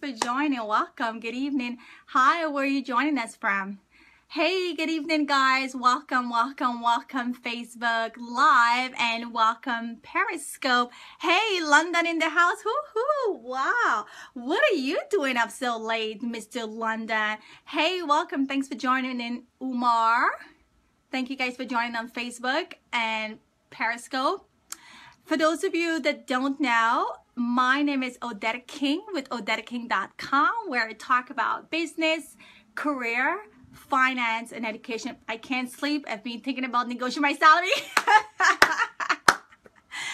for joining. Welcome. Good evening. Hi, where are you joining us from? Hey, good evening, guys. Welcome, welcome, welcome, Facebook Live, and welcome, Periscope. Hey, London in the house. Woohoo! Wow. What are you doing up so late, Mr. London? Hey, welcome. Thanks for joining in, Umar. Thank you guys for joining on Facebook and Periscope. For those of you that don't know, my name is Odetta King with OdettaKing.com, where I talk about business, career, finance, and education. I can't sleep. I've been thinking about negotiating my salary.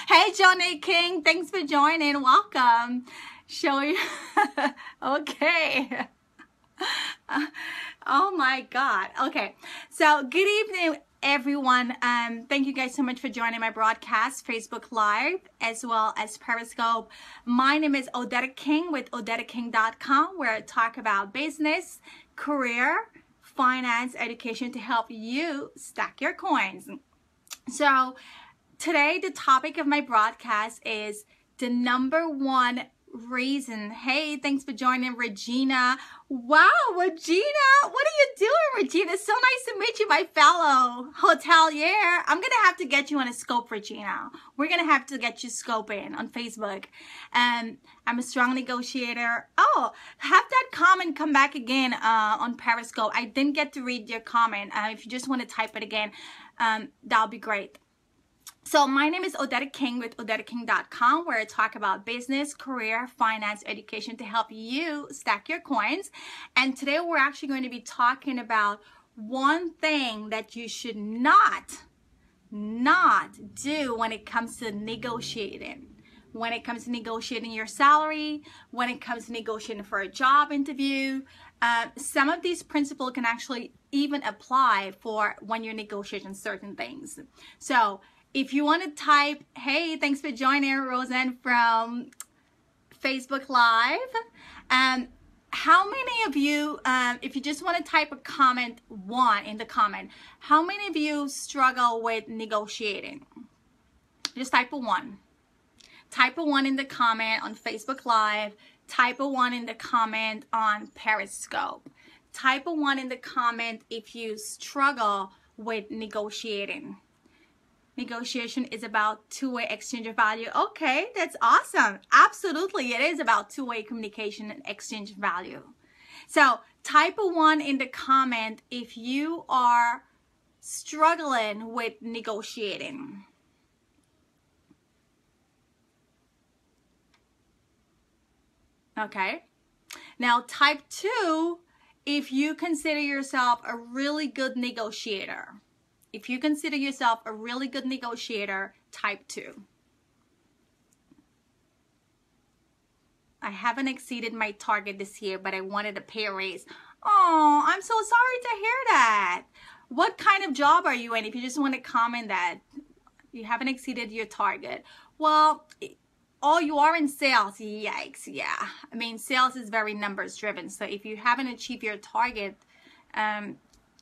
Hey, Johnny King. Thanks for joining. Welcome. Show you. Okay. Oh my God. Okay. So good evening, everyone. Thank you guys so much for joining my broadcast, Facebook Live, as well as Periscope. My name is Odetta King with OdettaKing.com, where I talk about business, career, finance, education to help you stack your coins. So today, the topic of my broadcast is the number one reason. Hey, thanks for joining, Regina. Wow, Regina, what are you doing, Regina? So nice to meet you, my fellow hotelier. I'm gonna have to get you on a scope, Regina. We're gonna have to get you scoping on Facebook. I'm a strong negotiator. Oh, have that comment come back again on Periscope. I didn't get to read your comment. If you just want to type it again, that'll be great. So my name is Odetta King with OdettaKing.com, where I talk about business, career, finance, education to help you stack your coins. And today we're actually going to be talking about one thing that you should not do when it comes to negotiating. When it comes to negotiating your salary, when it comes to negotiating for a job interview, some of these principles can actually even apply for when you're negotiating certain things. So if you want to type, hey, thanks for joining, Roseanne from Facebook Live. How many of you, if you just want to type a comment, one in the comment, how many of you struggle with negotiating? Just type a one. Type a one in the comment on Facebook Live. Type a one in the comment on Periscope. Type a one in the comment if you struggle with negotiating. Negotiation is about two-way exchange of value. Okay, that's awesome. Absolutely, it is about two-way communication and exchange of value. So type a one in the comment if you are struggling with negotiating. Okay. Now type two if you consider yourself a really good negotiator. If you consider yourself a really good negotiator, type 2. I haven't exceeded my target this year, but I wanted a pay raise. Oh, I'm so sorry to hear that. What kind of job are you in? If you just want to comment that you haven't exceeded your target. Well, oh, you are in sales. Yikes, yeah. I mean, sales is very numbers driven. So if you haven't achieved your target,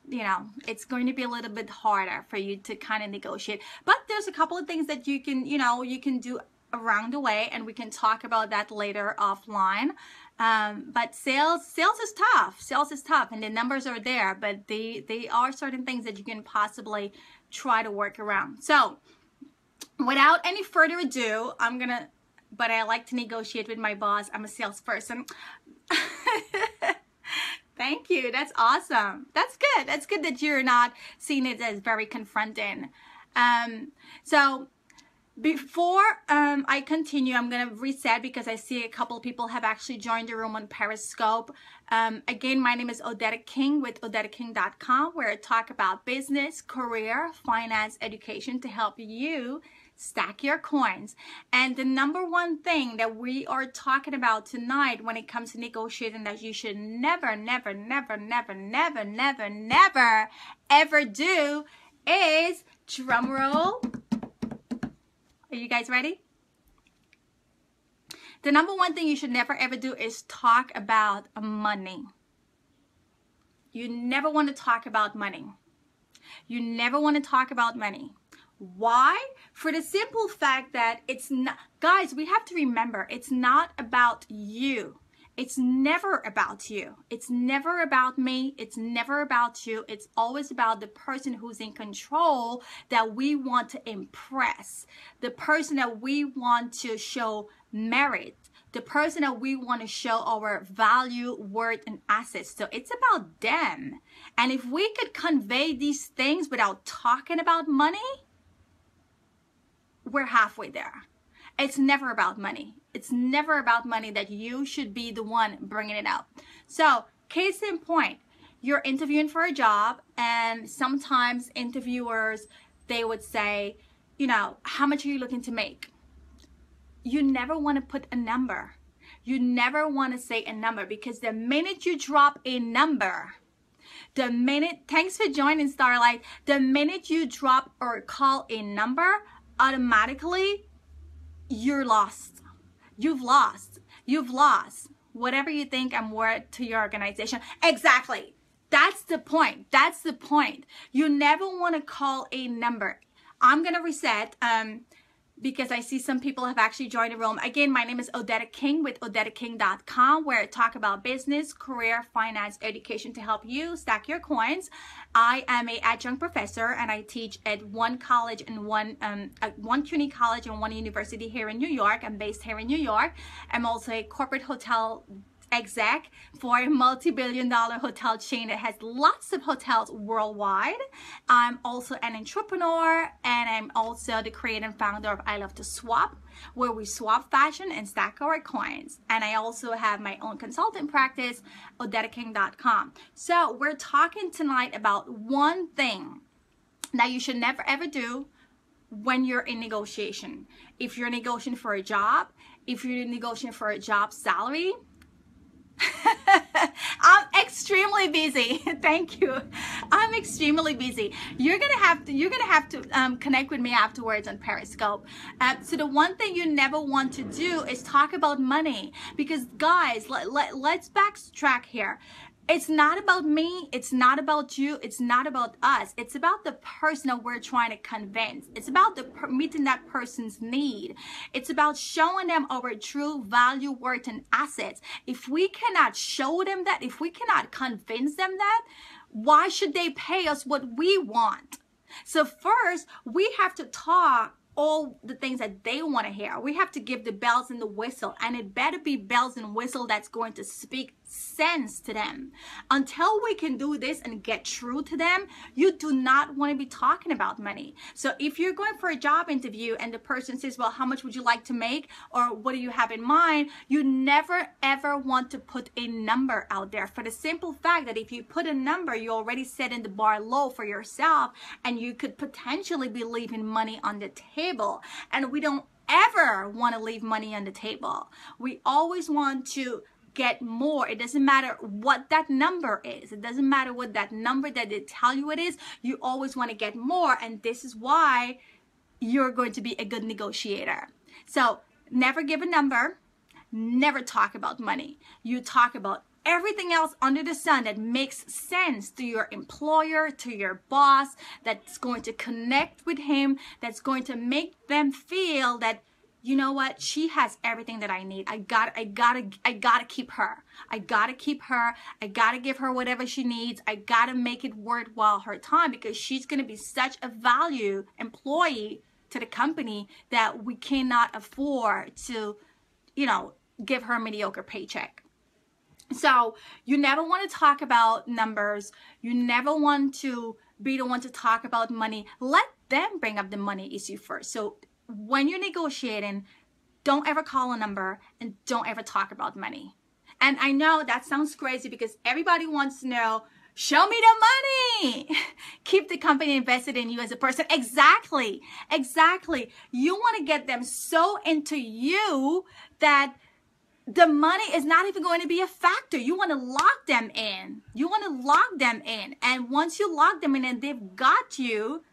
you know, it's going to be a little bit harder for you to kind of negotiate. But there's a couple of things that you can, you know, you can do around the way, and we can talk about that later offline. But sales is tough. Sales is tough, and the numbers are there, but they are certain things that you can possibly try to work around. So without any further ado, but I like to negotiate with my boss. I'm a salesperson. Thank you. That's awesome. That's good. That's good that you're not seeing it as very confronting. So before I continue, I'm going to reset because I see a couple of people have actually joined the room on Periscope. Again, my name is Odetta King with OdettaKing.com, where I talk about business, career, finance, education to help you stack your coins. And the number one thing that we are talking about tonight when it comes to negotiating that you should never ever do is, drum roll. Are you guys ready? The number one thing you should never ever do is talk about money. You never want to talk about money. You never want to talk about money. Why? For the simple fact that it's not, guys, we have to remember, it's not about you. It's never about you. It's never about me. It's never about you. It's always about the person who's in control that we want to impress, the person that we want to show merit, the person that we want to show our value, worth, and assets. So it's about them. And if we could convey these things without talking about money, we're halfway there. It's never about money. It's never about money that you should be the one bringing it up. So, case in point, you're interviewing for a job, and sometimes interviewers, they would say, you know, how much are you looking to make? You never want to put a number. You never want to say a number, because the minute you drop a number, the minute, thanks for joining, Starlight, the minute you drop or call a number, automatically, you're lost. You've lost. You've lost whatever you think I'm worth to your organization. Exactly. That's the point. That's the point. You never want to call a number. I'm going to reset because I see some people have actually joined the room. Again, my name is Odetta King with OdettaKing.com, where I talk about business, career, finance, education to help you stack your coins. I am an adjunct professor, and I teach at one college and one CUNY college and one university here in New York. I'm based here in New York. I'm also a corporate hotel exec for a multi-billion-dollar hotel chain that has lots of hotels worldwide. I'm also an entrepreneur, and I'm also the creator and founder of I Love to Swap, where we swap fashion and stack our coins. And I also have my own consulting practice, OdettaKing.com. So we're talking tonight about one thing that you should never ever do when you're in negotiation. If you're negotiating for a job, if you're negotiating for a job salary, I'm extremely busy. Thank you. I'm extremely busy. You're gonna have to connect with me afterwards on Periscope. So the one thing you never want to do is talk about money, because guys, let's backtrack here. It's not about me. It's not about you. It's not about us. It's about the person that we're trying to convince. It's about meeting that person's need. It's about showing them our true value, worth, and assets. If we cannot show them that, if we cannot convince them that, why should they pay us what we want? So first, we have to talk all the things that they want to hear. We have to give the bells and the whistle, and it better be bells and whistle that's going to speak sense to them. Until we can do this and get true to them, you do not want to be talking about money. So if you're going for a job interview and the person says, well, how much would you like to make, or what do you have in mind, you never ever want to put a number out there, for the simple fact that if you put a number, you're already setting the bar low for yourself, and you could potentially be leaving money on the table. And we don't ever want to leave money on the table. We always want to get more. It doesn't matter what that number is. It doesn't matter what that number that they tell you it is. You always want to get more. And this is why you're going to be a good negotiator. So never give a number. Never talk about money. You talk about everything else under the sun that makes sense to your employer, to your boss, that's going to connect with him, that's going to make them feel that, you know what, she has everything that I need. I gotta keep her. I gotta keep her. I gotta give her whatever she needs. I gotta make it worthwhile her time, because she's gonna be such a value employee to the company that we cannot afford to, you know, give her a mediocre paycheck. So you never want to talk about numbers. You never want to be the one to talk about money. Let them bring up the money issue first. So when you're negotiating, don't ever call a number and don't ever talk about money. And I know that sounds crazy, because everybody wants to know, show me the money. Keep the company invested in you as a person. Exactly. Exactly. You want to get them so into you that the money is not even going to be a factor. You want to lock them in. You want to lock them in. And once you lock them in and they've got you,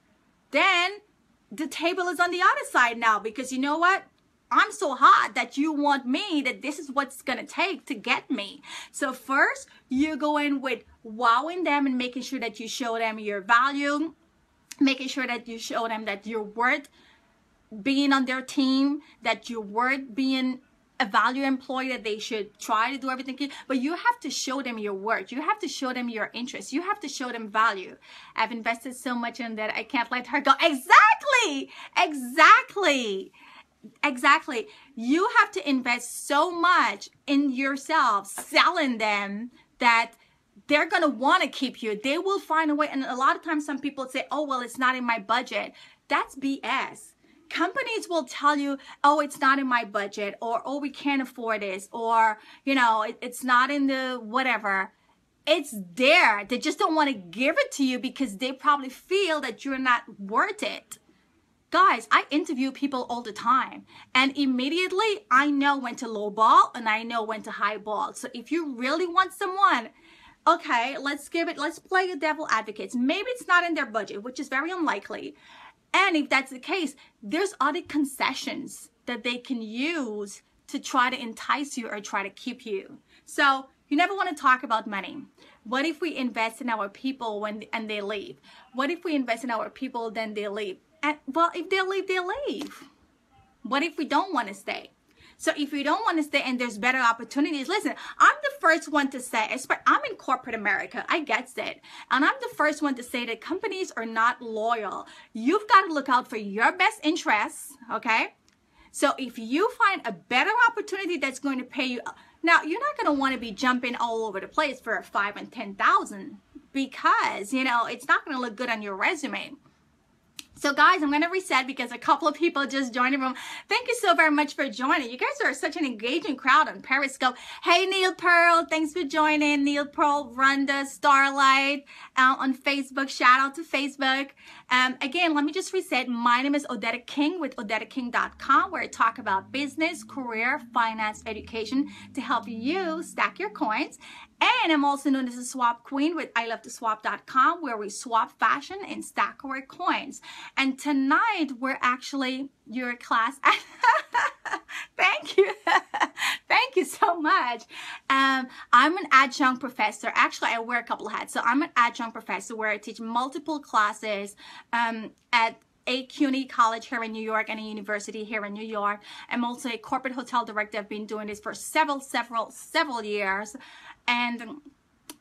then the table is on the other side now, because you know what? I'm so hot that you want me, that this is what's going to take to get me. So first, you go in with wowing them and making sure that you show them your value, making sure that you show them that you're worth being on their team, that you're worth being value employee that they should try to do everything, but you have to show them your work. You have to show them your interest. You have to show them value. I've invested so much in that I can't let her go. Exactly. You have to invest so much in yourself, selling them, that they're going to want to keep you. They will find a way. And a lot of times some people say, oh, well, it's not in my budget. That's BS. Companies will tell you, oh, it's not in my budget, or, oh, we can't afford this, or, you know, it's not in the whatever. It's there. They just don't want to give it to you because they probably feel that you're not worth it. Guys, I interview people all the time, and immediately I know when to lowball and I know when to highball. So if you really want someone, okay, let's play the devil advocates. Maybe it's not in their budget, which is very unlikely. And if that's the case, there's other concessions that they can use to try to entice you or try to keep you. So you never want to talk about money. What if we invest in our people and they leave? What if we invest in our people, then they leave? And well, if they leave, they leave. What if we don't want to stay? So if you don't want to stay and there's better opportunities, listen, I'm the first one to say, I'm in corporate America, I get it. And I'm the first one to say that companies are not loyal. You've got to look out for your best interests, okay? So if you find a better opportunity that's going to pay you, now you're not going to want to be jumping all over the place for 5 and 10,000 because, you know, it's not going to look good on your resume. So guys, I'm going to reset because a couple of people just joined the room. Thank you so very much for joining. You guys are such an engaging crowd on Periscope. Hey, Neil Pearl, thanks for joining. Neil Pearl, Rhonda, Starlight on Facebook. Shout out to Facebook. Again, let me just reset. My name is Odetta King with OdettaKing.com, where I talk about business, career, finance, education to help you stack your coins. And I'm also known as a swap queen with ILoveToSwap.com, where we swap fashion and stack our coins. And tonight we're actually your class. Thank you. Thank you so much. I'm an adjunct professor. Actually, I wear a couple of hats. So I'm an adjunct professor where I teach multiple classes at a CUNY college here in New York and a university here in New York. I'm also a corporate hotel director. I've been doing this for several years. And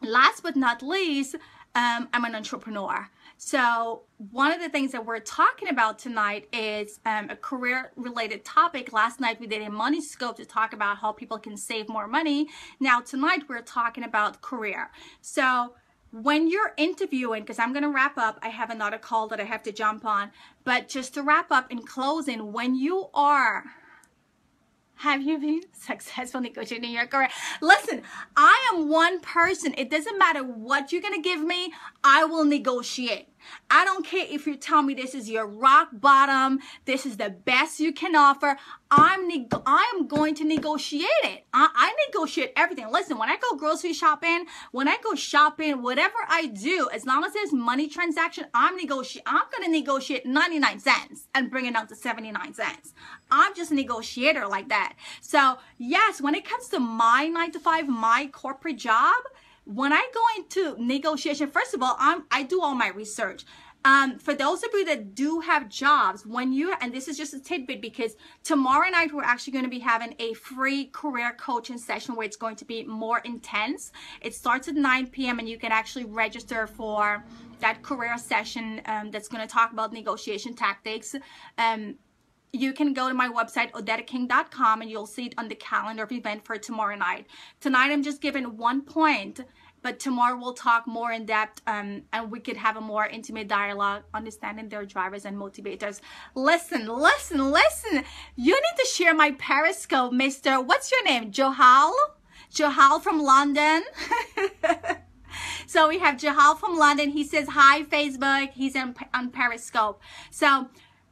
last but not least, I'm an entrepreneur. So one of the things that we're talking about tonight is a career-related topic. Last night we did a money scope to talk about how people can save more money. Now tonight we're talking about career. So when you're interviewing, because I'm going to wrap up, I have another call that I have to jump on, but just to wrap up in closing, when you are... Have you been successful negotiating your career? Listen, I am one person. It doesn't matter what you're going to give me. I will negotiate. I don't care if you tell me this is your rock bottom, this is the best you can offer. I am going to negotiate it. I negotiate everything. Listen, when I go grocery shopping, when I go shopping, whatever I do, as long as there's money transaction, I'm going to negotiate 99 cents and bring it down to 79 cents. I'm just a negotiator like that. So yes, when it comes to my 9-to-5, my corporate job, when I go into negotiation, first of all, I do all my research. For those of you that do have jobs, and this is just a tidbit because tomorrow night we're actually going to be having a free career coaching session where it's going to be more intense. It starts at 9 p.m. and you can actually register for that career session that's going to talk about negotiation tactics. You can go to my website, OdettaKing.com, and you'll see it on the calendar of event for tomorrow night. Tonight, I'm just giving 1 point, but tomorrow we'll talk more in depth and we could have a more intimate dialogue, understanding their drivers and motivators. Listen. You need to share my Periscope, Mr. What's your name? Johal? Johal from London. So we have Johal from London. He says, hi, Facebook. He's on Periscope. So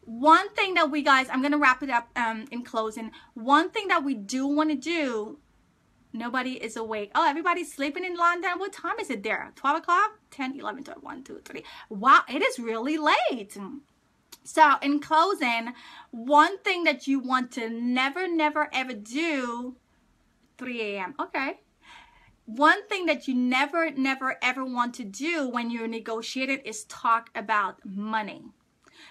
one thing that I'm going to wrap it up in closing. One thing that we do want to do, nobody is awake. Oh, everybody's sleeping in London. What time is it there? 12 o'clock? 10, 11, 12, 1, 2, 3. Wow, it is really late. So in closing, one thing that you want to never, ever do, 3 a.m. Okay. One thing that you never, ever want to do when you're negotiating is talk about money.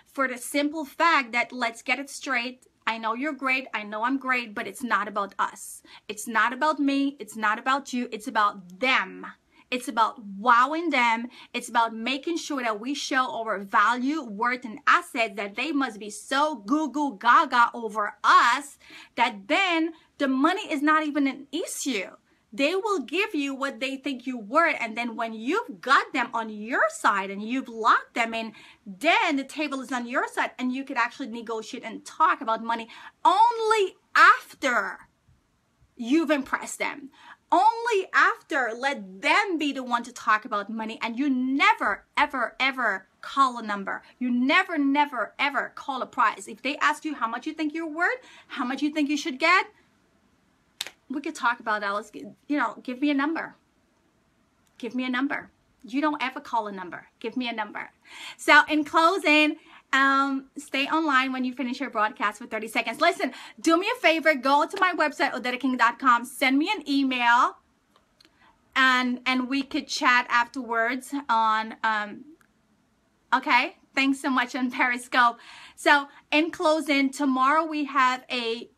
For the simple fact that, let's get it straight, I know you're great. I know I'm great, but it's not about us. It's not about me. It's not about you. It's about them. It's about wowing them. It's about making sure that we show our value, worth, and assets, that they must be so goo gaga over us that then the money is not even an issue. They will give you what they think you're worth, and then when you've got them on your side and you've locked them in, then the table is on your side and you could actually negotiate and talk about money only after you've impressed them. Only after, let them be the one to talk about money, and you never, ever, ever call a number. You never, never, ever call a price. If they ask you how much you think you're worth, how much you think you should get, we could talk about that. Let's, give me a number. Give me a number. You don't ever call a number. Give me a number. So in closing, stay online when you finish your broadcast for 30 seconds. Listen, do me a favor. Go to my website, OdettaKing.com. Send me an email, and we could chat afterwards on, okay? Thanks so much on Periscope. So in closing, tomorrow we have a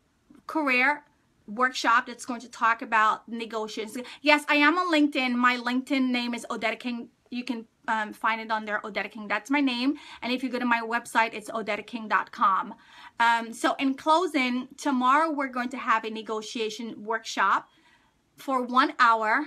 career workshop that's going to talk about negotiations. Yes, I am on LinkedIn. My LinkedIn name is Odetta King. You can find it on there, Odetta King. That's my name. And if you go to my website, it's OdettaKing.com. So in closing, tomorrow we're going to have a negotiation workshop for 1 hour.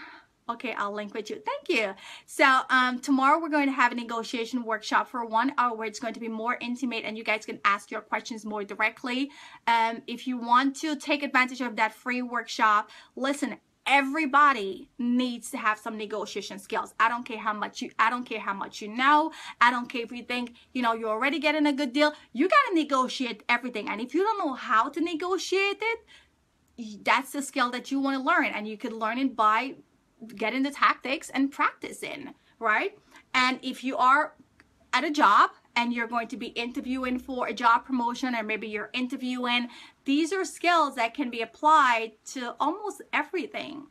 Okay, I'll link with you. Thank you. So tomorrow we're going to have a negotiation workshop for 1 hour where it's going to be more intimate and you guys can ask your questions more directly. If you want to take advantage of that free workshop, listen, everybody needs to have some negotiation skills. I don't care how much you know. I don't care if you think, you're already getting a good deal. You got to negotiate everything. And if you don't know how to negotiate it, that's the skill that you want to learn. And you could learn it by getting the tactics and practicing, right? And if you are at a job and you're going to be interviewing for a job promotion, or maybe you're interviewing, these are skills that can be applied to almost everything.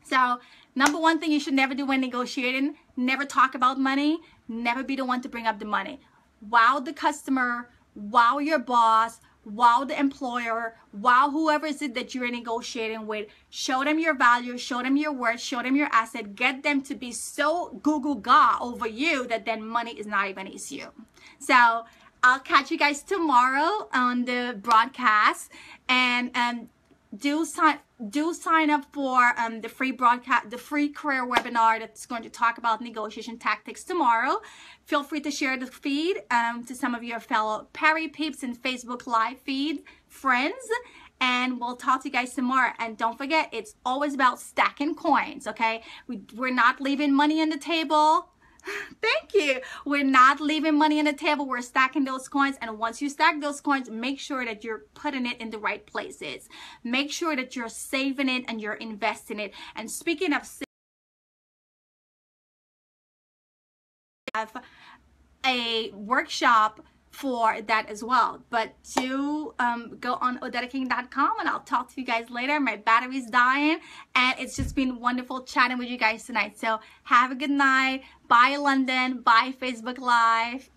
So number one thing you should never do when negotiating, never talk about money, never be the one to bring up the money. Wow the customer, wow your boss, wow the employer, wow whoever is it that you're negotiating with. Show them your value, show them your worth, show them your asset. Get them to be so goo gaga over you that then money is not even an issue. So I'll catch you guys tomorrow on the broadcast, and do sign up for the free broadcast, the free career webinar that's going to talk about negotiation tactics tomorrow. Feel free to share the feed to some of your fellow Perry peeps and Facebook Live feed friends, and we'll talk to you guys tomorrow. And don't forget, it's always about stacking coins, okay? We're not leaving money on the table. Thank you. We're not leaving money on the table. We're stacking those coins. And once you stack those coins, make sure that you're putting it in the right places. Make sure that you're saving it and you're investing it. And speaking of saving, I have a workshop for that as well. But do go on OdettaKing.com, and I'll talk to you guys later. My battery's dying, and it's just been wonderful chatting with you guys tonight. So have a good night. Bye London. Bye Facebook Live.